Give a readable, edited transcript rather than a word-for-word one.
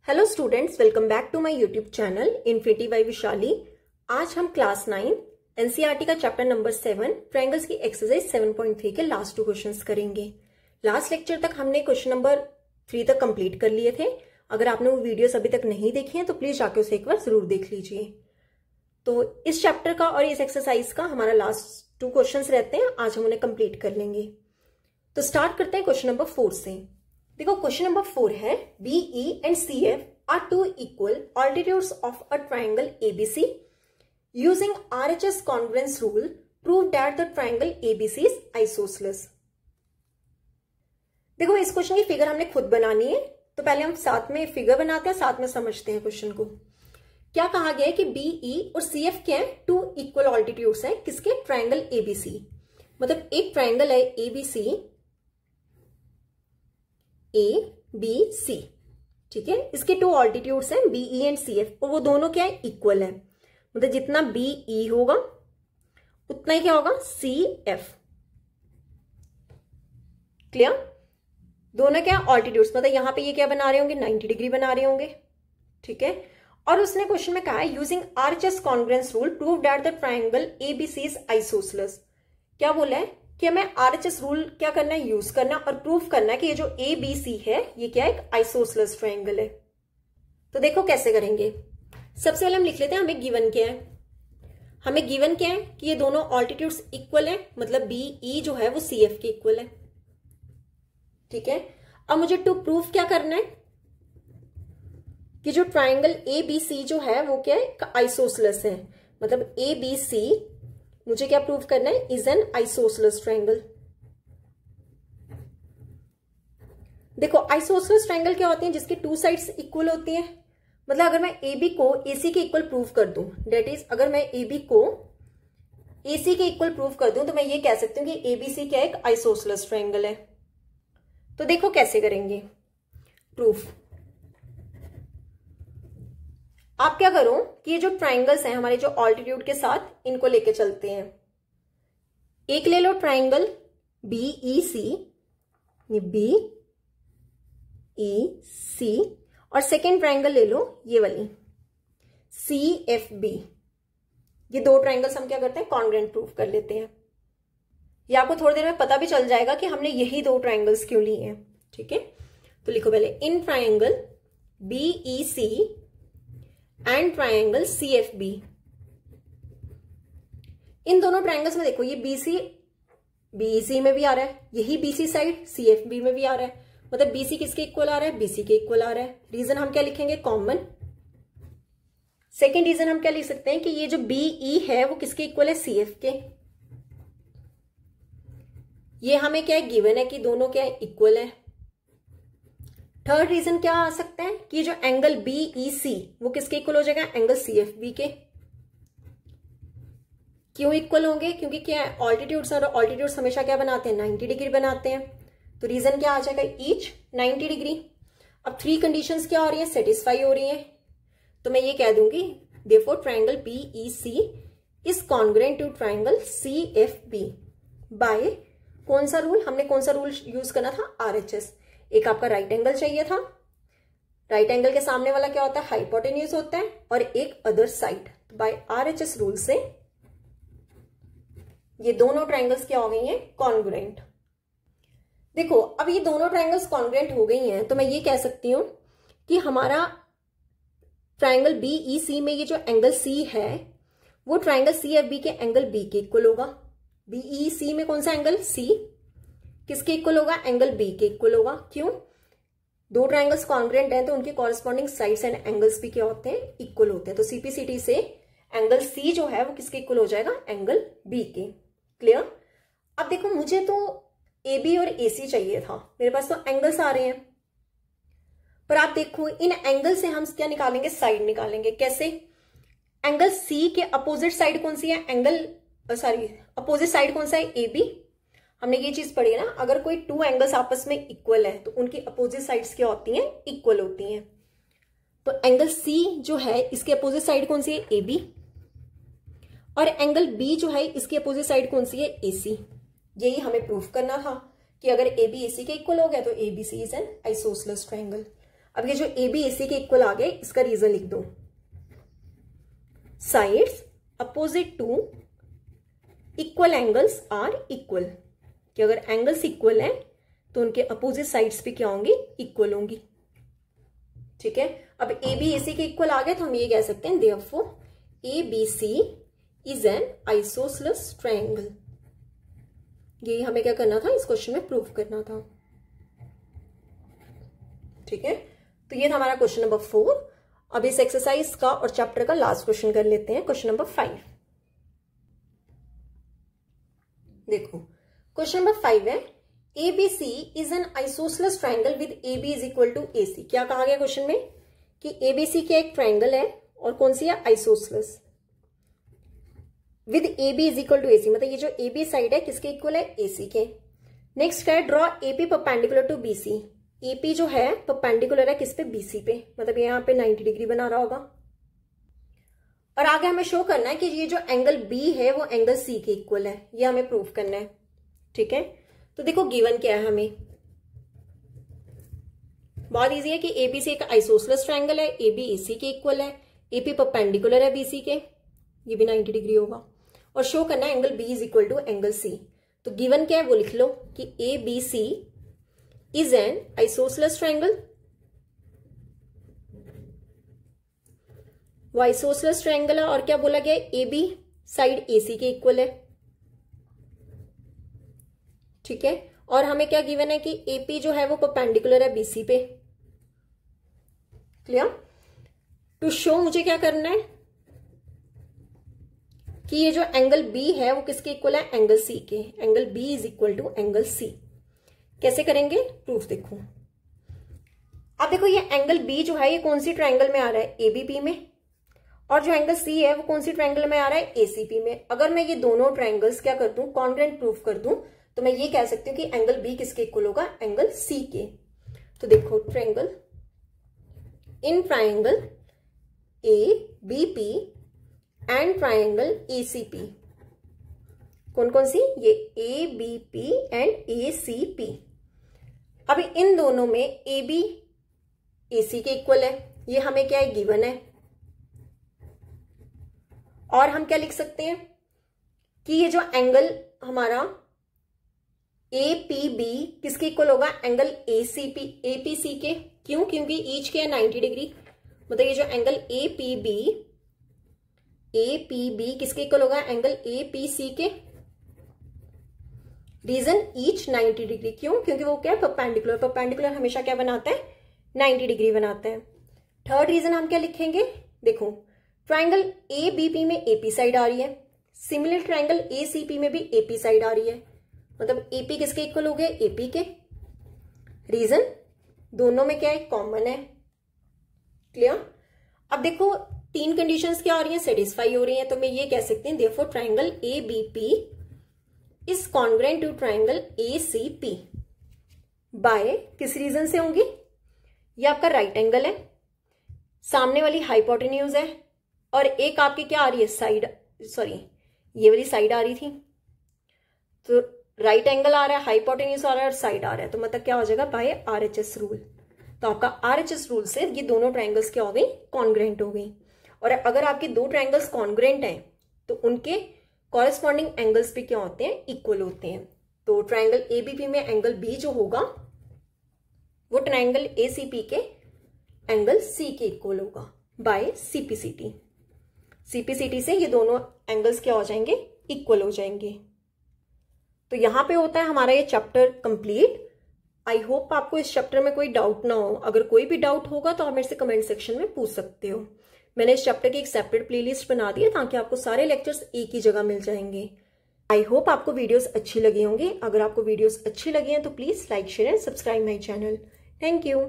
Hello students, welcome back to my YouTube channel Infinity by Vishali. आज हम class 9 NCERT का chapter number 7 triangles की exercise 7.3 के last 2 questions करेंगे। लास्ट लेक्चर तक हमने क्वेश्चन नंबर 3 तक कंप्लीट कर लिए थे। अगर आपने वो वीडियोस अभी तक नहीं देखी हैं तो प्लीज जाके उसे एक बार जरूर देख लीजिए। तो इस चैप्टर का और इस एक्सरसाइज का हमारा लास्ट 2 क्वेश्चन रहते हैं, आज हम उन्हें कंप्लीट कर लेंगे। तो स्टार्ट करते हैं क्वेश्चन नंबर 4 से। देखो क्वेश्चन नंबर 4 है BE and CF are two equal altitudes of a triangle ABC. Using RHS congruence rule, prove that the triangle ABC is isosceles. देखो इस क्वेश्चन की फिगर हमने खुद बनानी है, तो पहले हम साथ में फिगर बनाते हैं, साथ में समझते हैं क्वेश्चन को। क्या कहा गया है कि BE और CF क्या है? टू इक्वल ऑल्टीट्यूड्स हैं किसके? Triangle ABC। मतलब एक ट्राइंगल है ABC ABC, ठीक है। इसके 2 ऑल्टीट्यूड्स हैं BE एंड CF, और वो दोनों क्या है? इक्वल है। मतलब जितना BE होगा उतना ही क्या होगा? CF। क्लियर? दोनों क्या ऑल्टीट्यूड्स, मतलब यहां पे ये क्या बना रहे होंगे? 90 डिग्री बना रहे होंगे, ठीक है। और उसने क्वेश्चन में कहा है using RHS congruence rule prove that the triangle ABC is isosceles. क्या बोला है कि हमें RHS रूल क्या करना है? यूज करना और प्रूफ करना है कि ये जो ABC है ये क्या है? एक आइसोसेलेस ट्राइंगल है। तो देखो कैसे करेंगे। सबसे पहले हम लिख लेते हैं हमें गिवन क्या है। हमें गिवन क्या है कि ये दोनों ऑल्टीट्यूड्स इक्वल है, मतलब BE जो है वो CF के इक्वल है, ठीक है। अब मुझे टू प्रूफ क्या करना है कि जो ट्राइंगल ABC जो है वो क्या है? आइसोसेलेस है। मतलब ABC मुझे क्या प्रूव करना है? Is an isosceles triangle. देखो आइसोसेलेस ट्राइंगल क्या होते हैं? जिसकी 2 साइड्स इक्वल होती हैं। मतलब अगर मैं AB को AC के इक्वल प्रूव कर दूं, डेट इज अगर मैं AB को AC के इक्वल प्रूव कर दूं तो मैं ये कह सकती हूं कि ABC क्या एक आइसोसेलेस ट्राइंगल है। तो देखो कैसे करेंगे प्रूफ। आप क्या करो कि ये जो ट्राइंगल्स हैं हमारे जो ऑल्टीट्यूड के साथ, इनको लेके चलते हैं। एक ले लो ट्राइंगल BEC, BEC, और सेकेंड ट्राइंगल ले लो ये वाली CFB। ये 2 ट्राइंगल्स हम क्या करते हैं? कॉन्ग्रुएंट प्रूफ कर लेते हैं। ये आपको थोड़ी देर में पता भी चल जाएगा कि हमने यही 2 ट्राइंगल्स क्यों लिए हैं, ठीक है। तो लिखो पहले in triangle BEC and triangle CFB। इन दोनों ट्राइंगल्स में देखो ये BEC में भी आ रहा है, यही BC साइड CFB में भी आ रहा है। मतलब BC किसके इक्वल आ रहा है? BC के इक्वल आ रहा है। रीजन हम क्या लिखेंगे? कॉमन। सेकेंड रीजन हम क्या लिख सकते हैं कि ये जो BE है वो किसके इक्वल है? CF के। ये हमें क्या है? गिवन है कि दोनों क्या है? इक्वल है। थर्ड रीजन क्या आ सकता है कि जो एंगल BEC वो किसके इक्वल हो जाएगा? एंगल CFB के। क्यों इक्वल होंगे? क्योंकि क्या है? ऑल्टीट्यूड्स, और ऑल्टीट्यूड्स हमेशा क्या बनाते हैं? 90 डिग्री बनाते हैं। तो रीजन क्या आ जाएगा? Each 90 degree. अब 3 कंडीशंस क्या हो रही है? सेटिस्फाई हो रही है। तो मैं ये कह दूंगी therefore triangle BEC is congruent to triangle CFB by कौन सा रूल? हमने कौन सा रूल यूज करना था? RHS। एक आपका राइट एंगल चाहिए था। राइट एंगल के सामने वाला क्या होता है? हाइपोटेन्यूज होता है, और एक अदर साइड। तो बाय RHS रूल से ये दोनों ट्राइंगल्स क्या हो गई हैं? कॉन्ग्रुएंट। देखो अब ये दोनों ट्राइंगल्स कॉन्ग्रुएंट हो गई हैं, तो मैं ये कह सकती हूं कि हमारा ट्राइंगल BEC में ये जो एंगल C है वो ट्राइंगल CFB के एंगल B के इक्वल होगा। BEC में कौन सा एंगल? C किसके इक्वल होगा? एंगल B के इक्वल होगा। क्यों? 2 ट्राइंगल्स कॉन्ग्रुएंट हैं तो उनके कॉरेस्पॉन्डिंग साइड्स एंड एंगल्स भी क्या होते हैं? इक्वल होते हैं। तो CPCT से एंगल C जो है वो किसके इक्वल हो जाएगा? एंगल B के। क्लियर? अब देखो मुझे तो AB और AC चाहिए था, मेरे पास तो एंगल्स आ रहे हैं, पर आप देखो इन एंगल से हम क्या निकालेंगे? साइड निकालेंगे। कैसे? एंगल C के अपोजिट साइड कौन सी है? अपोजिट साइड कौन सा है? AB। हमने ये चीज पढ़ी है ना, अगर कोई 2 एंगल्स आपस में इक्वल है तो उनकी अपोजिट साइड्स क्या होती हैं? इक्वल होती हैं। तो एंगल C जो है इसके अपोजिट साइड कौन सी है? AB, और एंगल B जो है इसकी अपोजिट साइड कौन सी है? AC। यही हमें प्रूफ करना था कि अगर AB AC के इक्वल हो गया तो ABC is an isosceles triangle. अब ये जो ए बी ए सी के इक्वल आ गए, इसका रीजन लिख दो। Sides opposite to equal angles are equal, कि अगर एंगल्स इक्वल हैं तो उनके अपोजिट साइड्स भी क्या होंगी, इक्वल होंगी। ठीक है, अब ए बी ए सी के इक्वल आ गए तो हम ये कह सकते हैं therefore A B C is an isosceles triangle. ये हमें क्या करना था, इस क्वेश्चन में प्रूव करना था। ठीक है, तो ये था हमारा क्वेश्चन नंबर 4। अब इस एक्सरसाइज का और चैप्टर का लास्ट क्वेश्चन कर लेते हैं, क्वेश्चन नंबर 5। देखो क्वेश्चन नंबर 5 है ABC is an isosceles triangle with AB is equal to AC। क्या कहा गया क्वेश्चन में कि ABC क्या एक ट्रायंगल है और कौन सी है, isosceles, with AB is equal to AC, मतलब ये जो AB साइड है किसके इक्वल है, AC के। नेक्स्ट क्या है, draw AP perpendicular to BC। AP जो है परपेंडिकुलर है किस पे, BC पे, मतलब यहाँ पे 90 डिग्री बना रहा होगा। और आगे हमें शो करना है कि ये जो एंगल B है वो एंगल C के इक्वल है, ये हमें प्रूव करना है। ठीक है, तो देखो गिवन क्या है हमें, बहुत इजी है कि ABC एक आइसोसेलेस ट्रायंगल है, AB AC के इक्वल है, AP परपेंडिकुलर है BC के, ये भी 90 डिग्री होगा, और शो करना है angle B is equal to angle C। तो गिवन क्या है वो लिख लो कि ABC is an isosceles triangle, वो आइसोसेलेस ट्रायंगल है, और क्या बोला गया है, AB साइड AC के इक्वल है। ठीक है, और हमें क्या गिवन है कि AP जो है वो परपेंडिकुलर है BC पे। क्लियर? टू शो मुझे क्या करना है कि ये जो एंगल B है वो किसके इक्वल है, एंगल C के। Angle B is equal to angle C। कैसे करेंगे प्रूफ, देखो अब देखो ये एंगल B जो है ये कौन सी ट्रायंगल में आ रहा है, ABP में, और जो एंगल C है वो कौन सी ट्रायंगल में आ रहा है, ACP में। अगर मैं ये दोनों ट्रायंगल्स क्या कर दूं, कॉन्ग्रुएंट प्रूफ कर दूं, तो मैं ये कह सकती हूँ कि एंगल B किसके इक्वल होगा, एंगल C के। तो देखो triangle, in triangle ABP and triangle ACP, कौन कौन सी, ये ABP एंड ACP। अब इन दोनों में AB AC के इक्वल है, ये हमें क्या है, गिवन है। और हम क्या लिख सकते हैं कि ये जो एंगल हमारा APB किसके इक्वल होगा, एंगल APC के। क्यों, क्योंकि ईच के है 90 डिग्री, मतलब ये जो एंगल APB किसके इक्वल होगा, एंगल APC के। रीजन ईच 90 डिग्री, क्यों, क्योंकि वो क्या है, परपेंडिकुलर। परपेंडिकुलर हमेशा क्या बनाता है, 90 डिग्री बनाता है। थर्ड रीजन हम क्या लिखेंगे, देखो ट्रायंगल ABP में AP साइड आ रही है, सिमिलर ट्रायंगल ACP में भी AP साइड आ रही है, मतलब AP किसके इक्वल हो गए, AP के। रीजन दोनों में क्या है, कॉमन है। क्लियर? अब देखो तीन कंडीशंस क्या हो रही हैं, सेटिस्फाई हो रही हैं, तो मैं ये कह सकती हूँ therefore triangle ABP is congruent to triangle ACP बाय किस रीजन से होंगी, ये आपका राइट एंगल है, सामने वाली हाइपोटेन्यूज है, और एक आपकी क्या आ रही है, साइड, सॉरी ये वाली साइड आ रही थी, तो राइट एंगल आ रहा है, हाइपोटेन्यूज आ रहा है और साइड आ रहा है, तो मतलब क्या हो जाएगा, बाय RHS रूल। तो आपका RHS रूल से ये दोनों ट्रायंगल्स क्या हो गई, कॉन्ग्रुएंट हो गई। और अगर आपके दो ट्रायंगल्स कॉन्ग्रुएंट हैं तो उनके कॉरेस्पॉन्डिंग एंगल्स भी क्या होते हैं, इक्वल होते हैं। तो ट्रायंगल ABP में एंगल B जो होगा वो ट्रायंगल ACP के एंगल C के इक्वल होगा बाय CPCT। CPCT से ये दोनों एंगल्स क्या हो जाएंगे, इक्वल हो जाएंगे। तो यहां पे होता है हमारा ये चैप्टर कंप्लीट। आई होप आपको इस चैप्टर में कोई डाउट ना हो। अगर कोई भी डाउट होगा तो आप मेरे से कमेंट सेक्शन में पूछ सकते हो। मैंने इस चैप्टर की एक सेपरेट प्लेलिस्ट बना दी है ताकि आपको सारे लेक्चर्स एक ही जगह मिल जाएंगे। आई होप आपको वीडियोस अच्छी लगी होंगी। अगर आपको वीडियोस अच्छी लगी हैं तो please like, share and subscribe my channel. Thank you.